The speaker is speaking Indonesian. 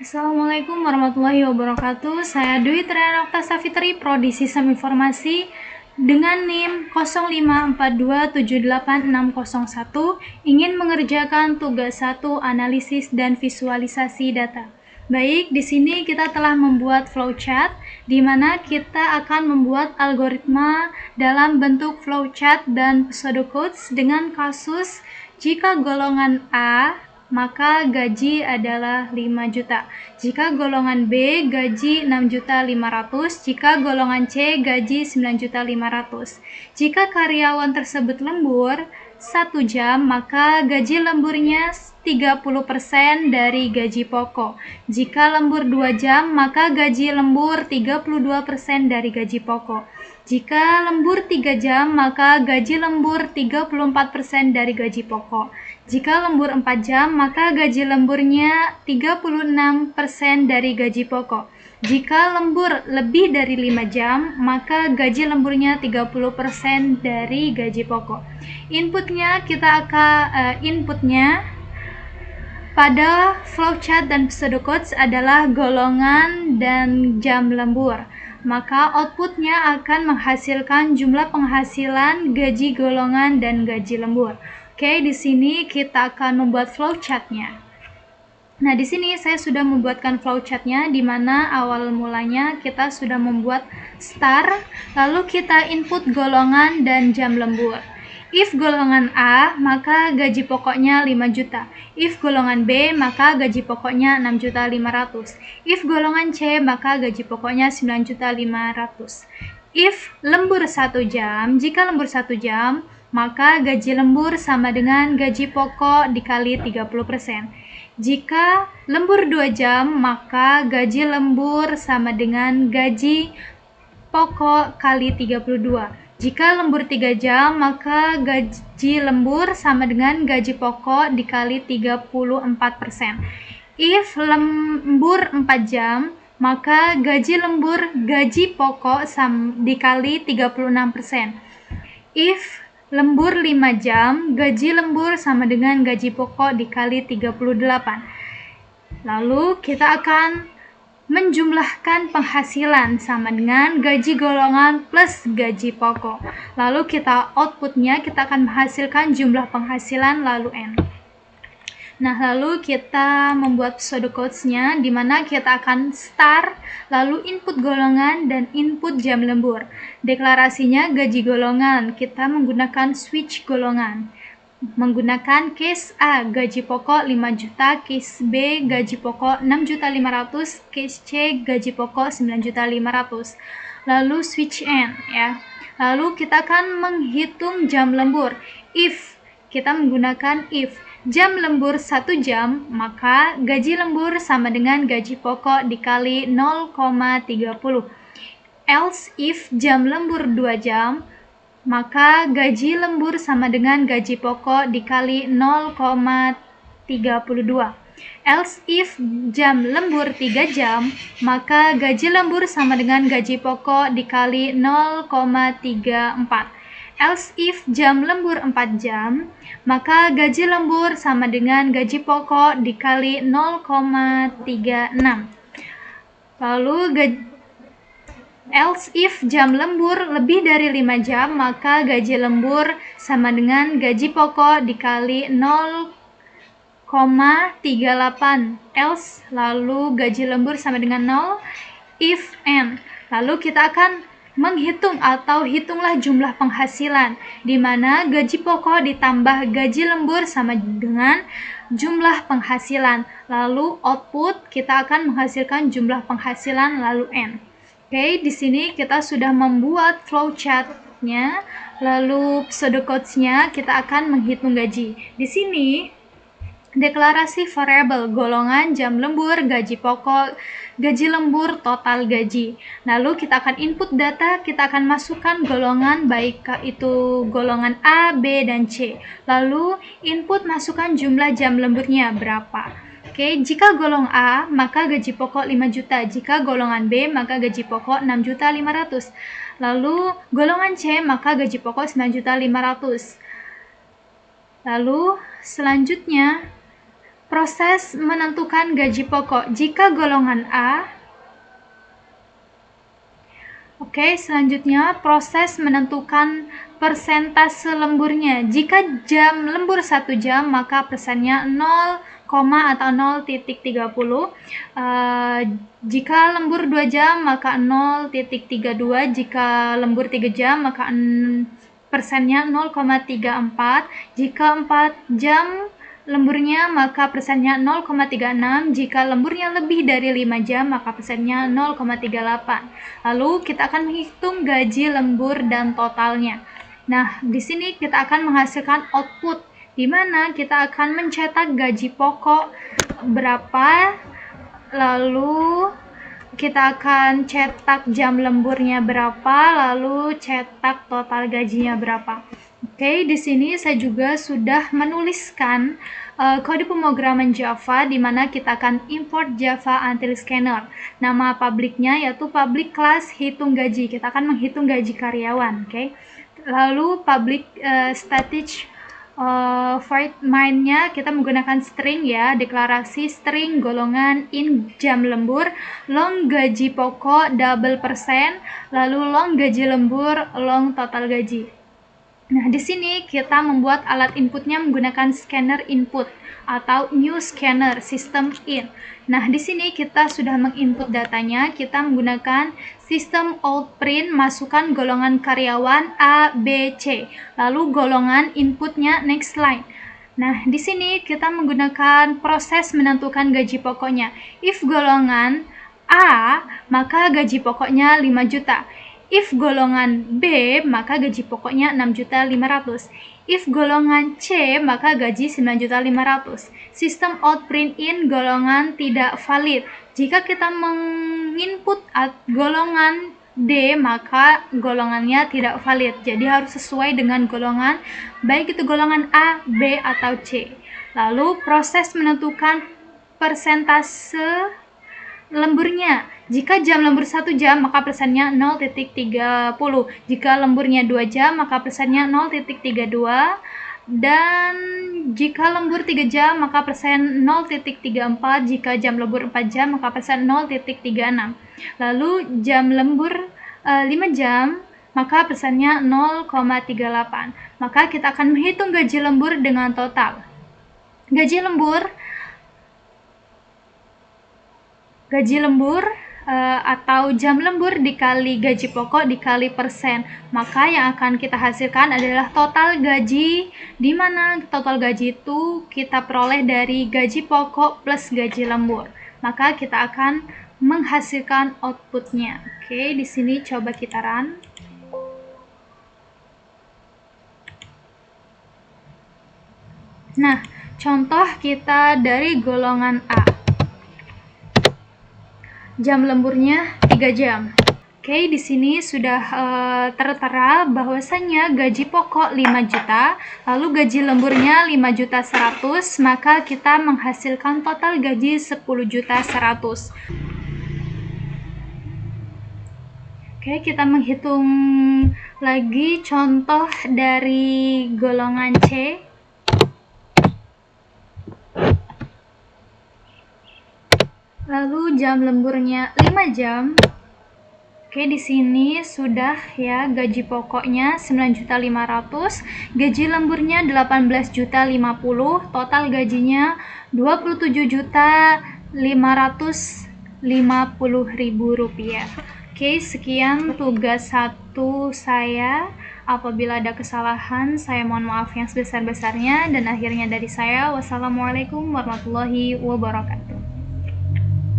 Assalamualaikum warahmatullahi wabarakatuh. Saya Dwi Trianokta Safitri, Prodi Sistem Informasi dengan NIM 05427861 ingin mengerjakan tugas 1 analisis dan visualisasi data. Baik, di sini kita telah membuat flowchart di mana kita akan membuat algoritma dalam bentuk flowchart dan pseudocodes dengan kasus jika golongan A maka gaji adalah 5 juta. Jika golongan B gaji 6.500.000, jika golongan C gaji 9.500.000. Jika karyawan tersebut lembur 1 jam, maka gaji lemburnya 30% dari gaji pokok. Jika lembur 2 jam, maka gaji lembur 32% dari gaji pokok. Jika lembur 3 jam, maka gaji lembur 34% dari gaji pokok. Jika lembur 4 jam, maka gaji lemburnya 36% dari gaji pokok. Jika lembur lebih dari 5 jam, maka gaji lemburnya 30% dari gaji pokok. Inputnya pada flowchart dan pseudocodes adalah golongan dan jam lembur. Maka outputnya akan menghasilkan jumlah penghasilan, gaji golongan, dan gaji lembur. Oke, di sini kita akan membuat flowchartnya. Nah, di sini saya sudah membuatkan flowchartnya, di mana awal mulanya kita sudah membuat star, lalu kita input golongan dan jam lembur. If golongan A, maka gaji pokoknya 5 juta. If golongan B, maka gaji pokoknya 6.500.000. If golongan C, maka gaji pokoknya 9.500.000. If lembur 1 jam, jika lembur 1 jam, maka gaji lembur sama dengan gaji pokok dikali 30%. Jika lembur 2 jam, maka gaji lembur sama dengan gaji pokok kali 32. Jika lembur 3 jam, maka gaji lembur sama dengan gaji pokok dikali 34%. If lembur 4 jam, maka gaji lembur gaji pokok dikali 36%. If lembur 5 jam, gaji lembur sama dengan gaji pokok dikali 38. Lalu kita akan menjumlahkan penghasilan sama dengan gaji golongan plus gaji pokok. Lalu outputnya kita akan menghasilkan jumlah penghasilan lalu N. Nah, lalu kita membuat pseudocodesnya, di mana kita akan start, lalu input golongan dan input jam lembur. Deklarasinya gaji golongan, kita menggunakan switch golongan. Menggunakan case A gaji pokok 5 juta, case B gaji pokok 6.500.000, case C gaji pokok 9.500.000. Lalu switch N ya. Lalu kita akan menghitung jam lembur. If kita menggunakan if jam lembur 1 jam, maka gaji lembur sama dengan gaji pokok dikali 0,30. Else if jam lembur 2 jam, maka gaji lembur sama dengan gaji pokok dikali 0,32. Else if jam lembur 3 jam, maka gaji lembur sama dengan gaji pokok dikali 0,34. Else if jam lembur 4 jam, maka gaji lembur sama dengan gaji pokok dikali 0,36. Lalu else if jam lembur lebih dari 5 jam, maka gaji lembur sama dengan gaji pokok dikali 0,38. Else lalu gaji lembur sama dengan 0. If N. Lalu kita akan menghitung atau hitunglah jumlah penghasilan, di mana gaji pokok ditambah gaji lembur sama dengan jumlah penghasilan. Lalu output kita akan menghasilkan jumlah penghasilan lalu N. Oke, di sini kita sudah membuat flowchart-nya, lalu pseudocodesnya kita akan menghitung gaji. Di sini deklarasi variabel golongan, jam lembur, gaji pokok, gaji lembur, total gaji. Lalu kita akan input data, kita akan masukkan golongan baik itu golongan A, B, dan C. Lalu input masukkan jumlah jam lemburnya berapa. Oke, jika golongan A, maka gaji pokok 5 juta. Jika golongan B, maka gaji pokok 6.500.000. Lalu golongan C, maka gaji pokok 9.500.000. Lalu selanjutnya Proses menentukan gaji pokok. Jika golongan A, selanjutnya proses menentukan persentase lemburnya. Jika jam lembur 1 jam, maka persennya 0, atau 0,30. Jika lembur 2 jam, maka 0,32. Jika lembur 3 jam, maka persennya 0,34. Jika 4 jam lemburnya, maka persennya 0,36. Jika lemburnya lebih dari 5 jam, maka persennya 0,38. Lalu kita akan menghitung gaji lembur dan totalnya. Nah, di sini kita akan menghasilkan output, di mana kita akan mencetak gaji pokok berapa, lalu kita akan cetak jam lemburnya berapa, lalu cetak total gajinya berapa. Di sini saya juga sudah menuliskan kode pemrograman Java, di mana kita akan import Java Until Scanner. Nama publiknya yaitu public class hitung gaji. Kita akan menghitung gaji karyawan. Lalu public static void main-nya kita menggunakan string ya, deklarasi string golongan in jam lembur, long gaji pokok double persen, lalu long gaji lembur, long total gaji. Nah, di sini kita membuat alat inputnya menggunakan scanner input atau new scanner system in. Nah, di sini kita sudah menginput datanya. Kita menggunakan sistem outprint, masukkan golongan karyawan A, B, C. Lalu golongan inputnya next line. Nah, di sini kita menggunakan proses menentukan gaji pokoknya. If golongan A, maka gaji pokoknya 5 juta. If golongan B, maka gaji pokoknya 6.500.000. If golongan C, maka gaji 9.500.000. Sistem outprint in golongan tidak valid. Jika kita menginput golongan D, maka golongannya tidak valid. Jadi harus sesuai dengan golongan, baik itu golongan A, B, atau C. Lalu proses menentukan persentase lemburnya. Jika jam lembur 1 jam, maka persennya 0,30. Jika lemburnya 2 jam, maka persennya 0,32. Dan jika lembur 3 jam, maka persen 0,34. Jika jam lembur 4 jam, maka persen 0,36. Lalu jam lembur 5 jam, maka persennya 0,38. Maka kita akan menghitung gaji lembur dengan total. Gaji lembur atau jam lembur dikali gaji pokok dikali persen, maka yang akan kita hasilkan adalah total gaji, di mana total gaji itu kita peroleh dari gaji pokok plus gaji lembur. Maka kita akan menghasilkan outputnya. Di sini coba kita run. Nah, contoh kita dari golongan A. Jam lemburnya 3 jam. Di sini sudah tertera bahwasanya gaji pokok 5 juta, lalu gaji lemburnya 5.100.000, maka kita menghasilkan total gaji 10.100.000. Kita menghitung lagi contoh dari golongan C. Lalu jam lemburnya 5 jam. Di sini sudah ya, gaji pokoknya 9.500.000, gaji lemburnya 18.050.000, total gajinya 27.550.000 rupiah. Sekian tugas 1 saya. Apabila ada kesalahan, saya mohon maaf yang sebesar-besarnya. Dan akhirnya dari saya, wassalamualaikum warahmatullahi wabarakatuh.